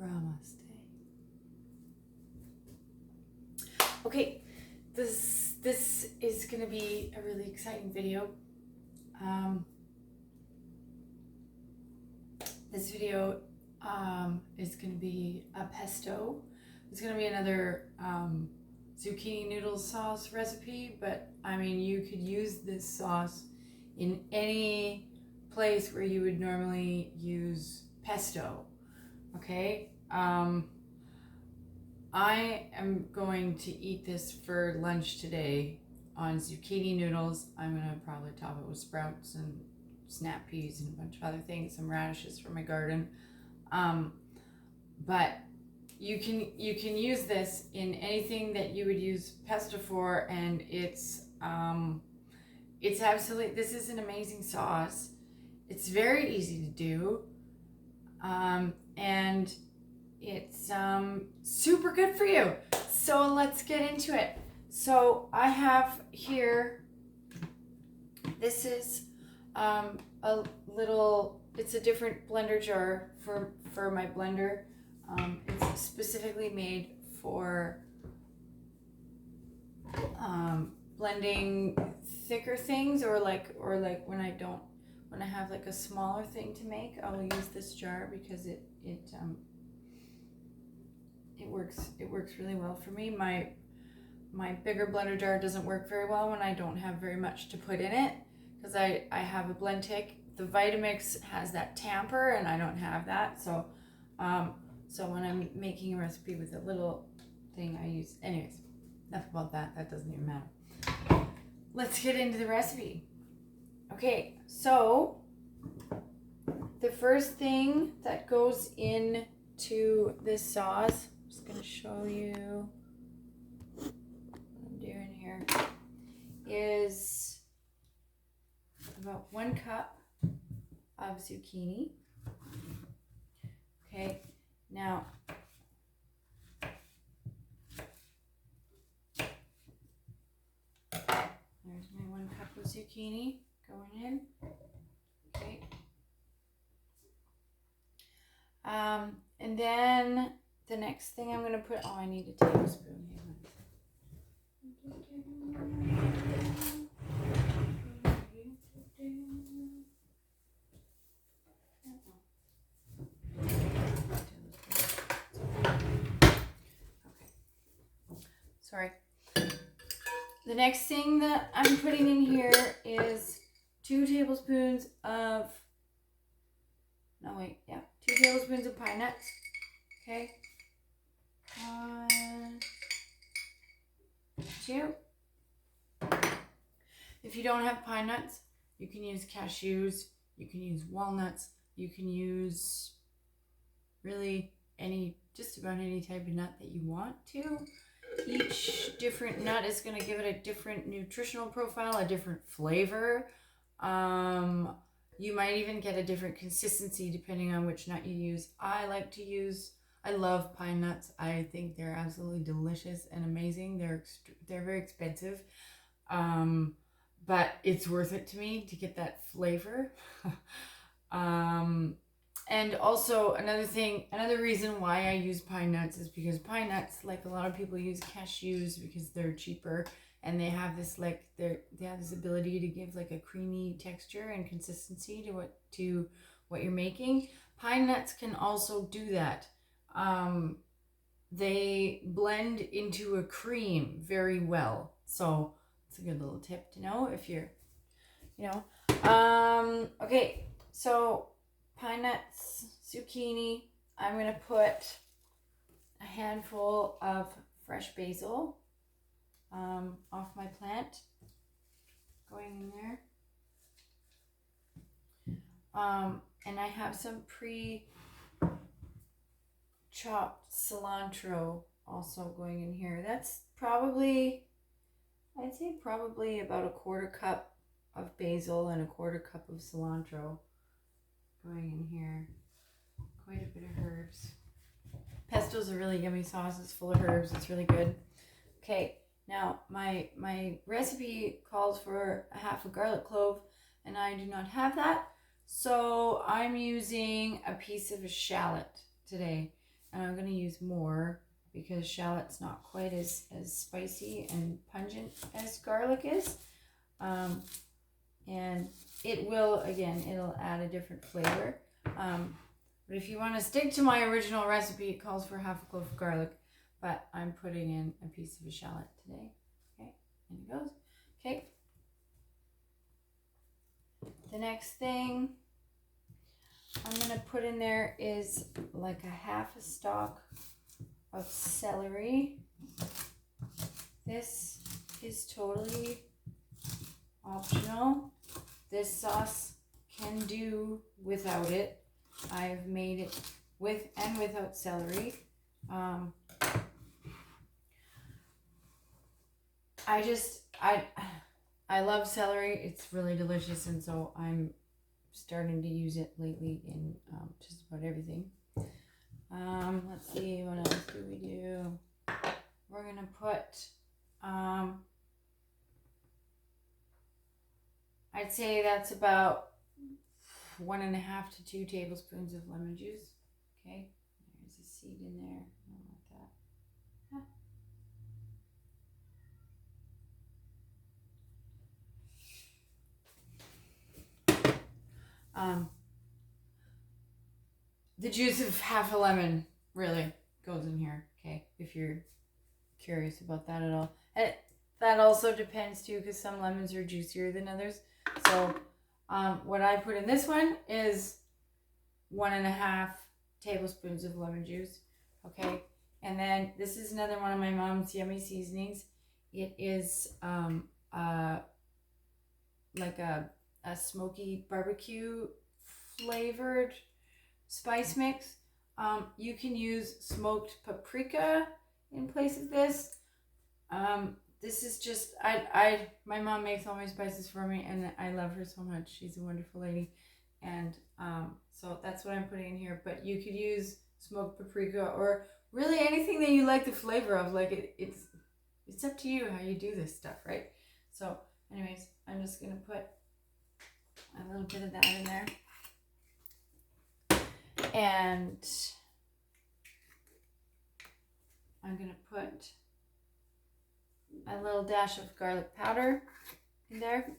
Namaste. Okay, this is going to be a really exciting video. This video is going to be a pesto. It's going to be another zucchini noodle sauce recipe, but I mean, you could use this sauce in any place where you would normally use pesto. Okay, I am going to eat this for lunch today on zucchini noodles. I'm gonna probably top it with sprouts and snap peas and a bunch of other things, some radishes from my garden. But you can use this in anything that you would use pesto for, and it's absolutely, this is an amazing sauce. It's very easy to do. And it's super good for you. So let's get into it. So I have here, this is a little, it's a different blender jar for my blender. It's specifically made for blending thicker things, or like when I have like a smaller thing to make, I'll use this jar because it works really well for me. My bigger blender jar doesn't work very well when I don't have very much to put in it, because I have a Blendtec. The Vitamix has that tamper and I don't have that, so when I'm making a recipe with a little thing, I use, anyways, enough about that doesn't even matter. Let's get into the recipe. Okay, so the first thing that goes into this sauce, I'm just going to show you what I'm doing here, is about 1 cup of zucchini. Okay, now there's my 1 cup of zucchini going in. Okay. And then the next thing I'm going to put, I need a tablespoon here. Okay. Sorry. The next thing that I'm putting in here is 2 tablespoons of, 2 tablespoons of pine nuts. Okay. 1, 2. If you don't have pine nuts, you can use cashews, you can use walnuts, you can use really just about any type of nut that you want to. Each different nut is going to give it a different nutritional profile, a different flavor. You might even get a different consistency depending on which nut you use. I love pine nuts. I think they're absolutely delicious and amazing. They're very expensive, but it's worth it to me to get that flavor. And also another reason why I use pine nuts is because pine nuts, like a lot of people, use cashews because they're cheaper, and they have this they have this ability to give like a creamy texture and consistency to what you're making. Pine nuts can also do that. They blend into a cream very well, so it's a good little tip to know if you're, okay, so pine nuts, zucchini. I'm going to put a handful of fresh basil off my plant going in there. And I have some pre-chopped cilantro also going in here. That's I'd say probably about a 1/4 cup of basil and a 1/4 cup of cilantro going in here. Quite a bit of herbs. Pesto's a really yummy sauce. It's full of herbs. It's really good. Okay, now my recipe calls for a 1/2 garlic clove, and I do not have that, so I'm using a piece of a shallot today. and I'm going to use more because shallot's not quite as spicy and pungent as garlic is. And it will, again, it'll add a different flavor. But if you want to stick to my original recipe, it calls for half a clove of garlic, but I'm putting in a piece of a shallot today. Okay, and it goes. Okay. The next thing I'm going to put in there is like a half a stalk of celery. This is totally optional. This sauce can do without it. I've made it with and without celery. I love celery. It's really delicious, and so I'm starting to use it lately in just about everything. Let's see, what else do we do? We're gonna put I'd say that's about 1.5 to 2 tablespoons of lemon juice. Okay, there's a seed in there. I don't want that. The juice of half a lemon really goes in here. Okay, if you're curious about that at all. And that also depends too, because some lemons are juicier than others. So what I put in this one is 1.5 tablespoons of lemon juice. Okay, and then this is another one of my mom's yummy seasonings. It is like a smoky barbecue flavored spice mix. You can use smoked paprika in place of this. This is just my mom makes all my spices for me, and I love her so much. She's a wonderful lady, and so that's what I'm putting in here. But you could use smoked paprika or really anything that you like the flavor of. Like it's up to you how you do this stuff, right? So anyways, I'm just gonna put a little bit of that in there, and I'm gonna put a little dash of garlic powder in there.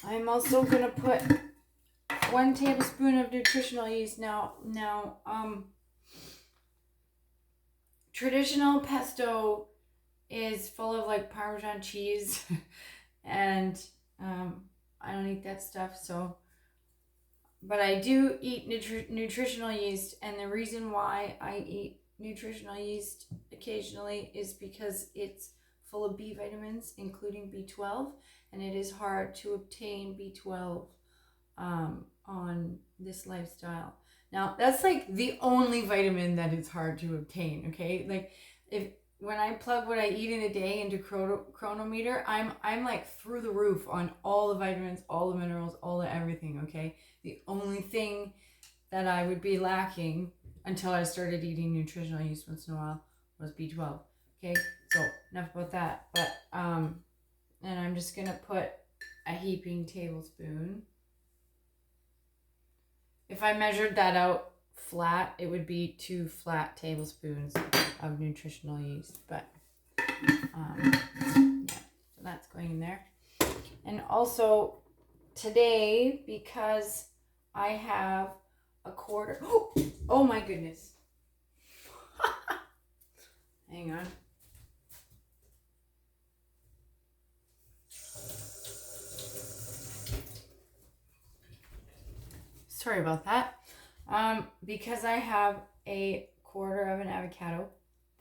I'm also gonna put 1 tablespoon of nutritional yeast. Now, traditional pesto is full of like Parmesan cheese, and I don't eat that stuff. So, but I do eat nutritional yeast, and the reason why I eat nutritional yeast occasionally is because it's full of B vitamins, including B12, and it is hard to obtain B12 on this lifestyle. Now, that's like the only vitamin that is hard to obtain, okay? Like when I plug what I eat in a day into Chronometer, I'm like through the roof on all the vitamins, all the minerals, all the everything, okay? The only thing that I would be lacking until I started eating nutritional yeast once in a while was B12. Okay, so enough about that. But and I'm just gonna put a heaping tablespoon. If I measured that out flat, it would be 2 flat tablespoons of nutritional yeast. But yeah, so that's going in there. And also today, because I have a quarter. Oh my goodness. Hang on. Sorry about that. Because I have a quarter of an avocado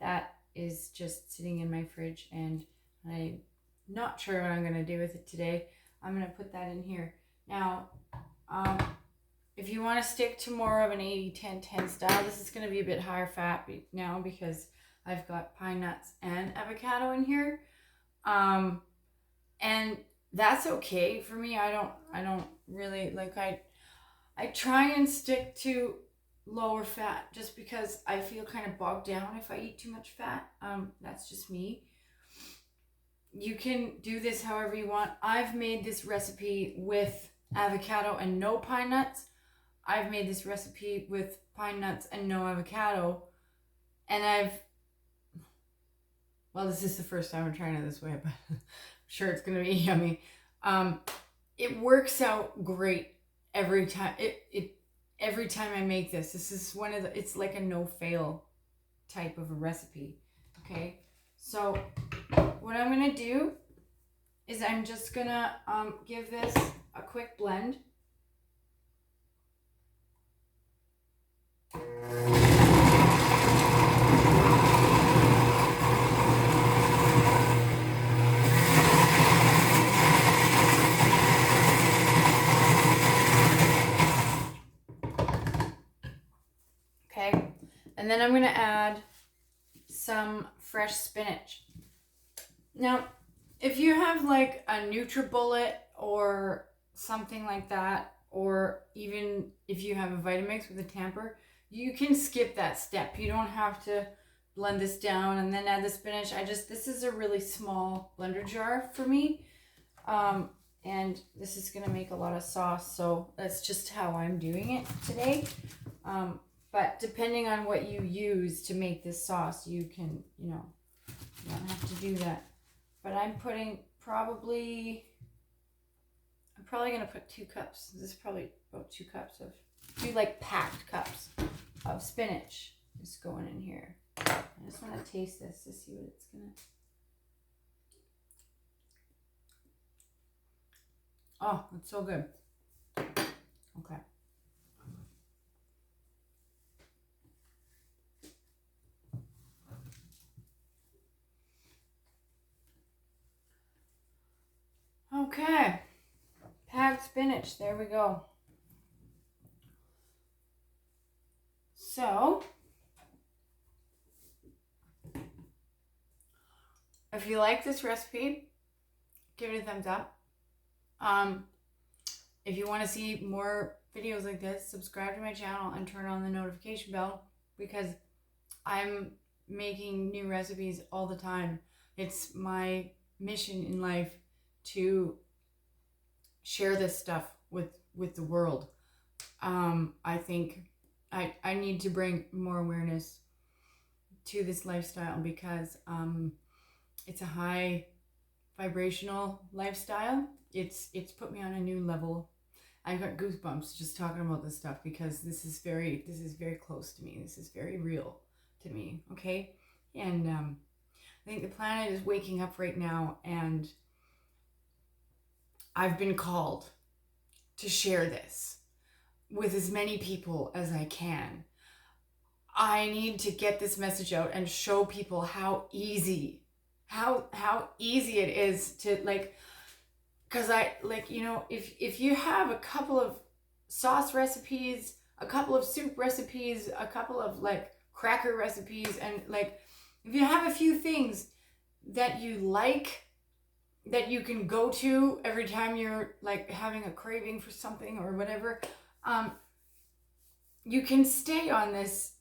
that is just sitting in my fridge, and I'm not sure what I'm going to do with it today. I'm going to put that in here. Now, if you want to stick to more of an 80-10-10 style, this is going to be a bit higher fat now because I've got pine nuts and avocado in here. And that's okay for me. I don't really like, I try and stick to lower fat just because I feel kind of bogged down if I eat too much fat. That's just me. You can do this however you want. I've made this recipe with avocado and no pine nuts. I've made this recipe with pine nuts and no avocado, and well, this is the first time I'm trying it this way, but I'm sure it's gonna be yummy. It works out great every time. Every time I make this. This is it's like a no-fail type of a recipe. Okay, so what I'm gonna do is I'm just gonna give this a quick blend. Okay, and then I'm going to add some fresh spinach. Now, if you have like a NutriBullet or something like that, or even if you have a Vitamix with a tamper, you can skip that step. You don't have to blend this down and then add the spinach. This is a really small blender jar for me. And this is going to make a lot of sauce, so that's just how I'm doing it today. But depending on what you use to make this sauce, you can, you don't have to do that. But I'm probably going to put 2 cups. This is probably about 2 cups of, 2 like packed cups of spinach just going in here. I just want to taste this to see what it's going to. Oh, it's so good. Okay. Okay. Packed spinach. There we go. So, if you like this recipe, give it a thumbs up. If you want to see more videos like this, subscribe to my channel and turn on the notification bell, because I'm making new recipes all the time. It's my mission in life to share this stuff with the world. I think I need to bring more awareness to this lifestyle, because it's a high vibrational lifestyle. It's put me on a new level. I've got goosebumps just talking about this stuff, because this is very close to me. This is very real to me. Okay, and I think the planet is waking up right now, and I've been called to share this with as many people as I can. I need to get this message out and show people how easy it is to, like, because if you have a couple of sauce recipes, a couple of soup recipes, a couple of like cracker recipes, and like if you have a few things that you like, that you can go to every time you're like having a craving for something or whatever, you can stay on this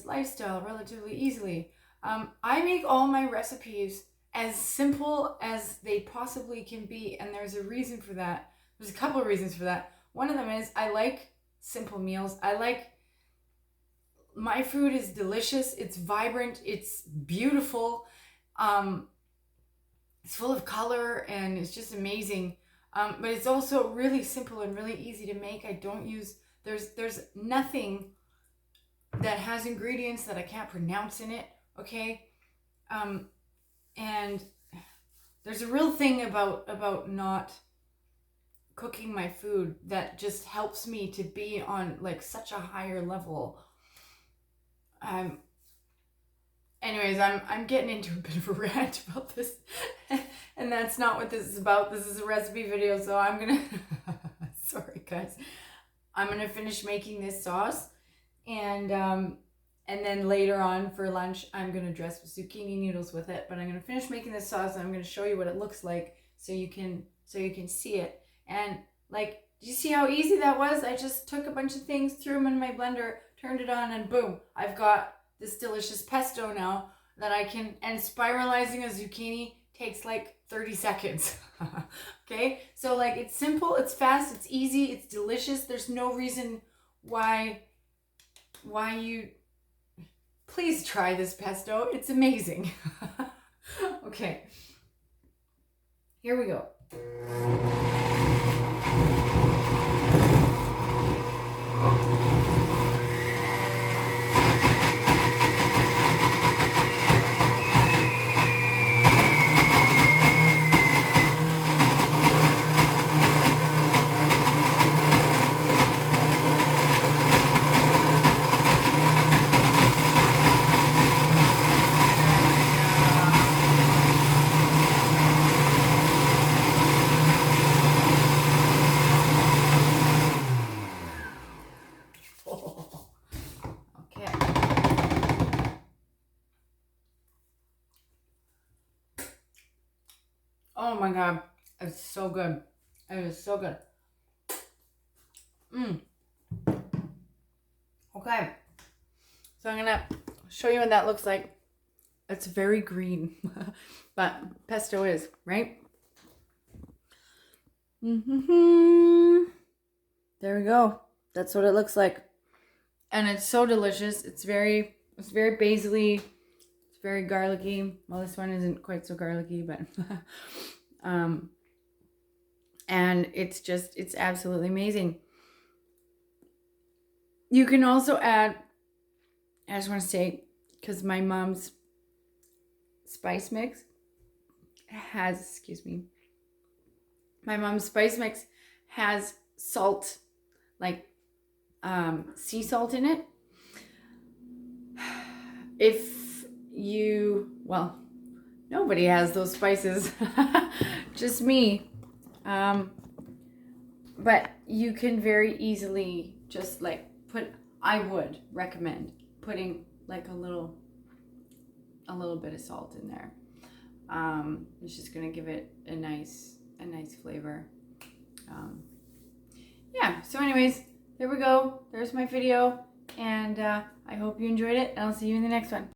lifestyle relatively easily. I make all my recipes as simple as they possibly can be, and there's a reason for that. There's a couple of reasons for that. One of them is I like simple meals. My food is delicious, it's vibrant, it's beautiful, it's full of color, and it's just amazing. But it's also really simple and really easy to make. I don't use, there's nothing that has ingredients that I can't pronounce in it, okay? And there's a real thing about not cooking my food that just helps me to be on like such a higher level. Anyways, I'm getting into a bit of a rant about this, and that's not what this is about. This is a recipe video, so I'm gonna sorry guys, I'm gonna finish making this sauce, and then later on for lunch I'm gonna dress with zucchini noodles with it. But I'm gonna finish making this sauce, and I'm gonna show you what it looks like, so you can see it. And like, do you see how easy that was? I just took a bunch of things, threw them in my blender, turned it on, and boom, I've got this delicious pesto now that I can, and spiralizing a zucchini takes like 30 seconds. Okay, so like, it's simple, it's fast, it's easy, it's delicious. There's no reason why you please try this pesto. It's amazing. Okay, here we go. Oh my God, it's so good. It is so good. Okay, so I'm gonna show you what that looks like. It's very green, but pesto is, right? There we go. That's what it looks like. And it's so delicious. It's very basil-y. It's very garlicky. Well, this one isn't quite so garlicky, but and it's absolutely amazing. You can also add, I just want to say, because my mom's spice mix has, my mom's spice mix has salt, like sea salt in it. If you, well, nobody has those spices, just me. But you can very easily just like I would recommend putting like a little bit of salt in there. It's just gonna give it a nice flavor. Yeah, so anyways, there we go. There's my video, and I hope you enjoyed it, and I'll see you in the next one.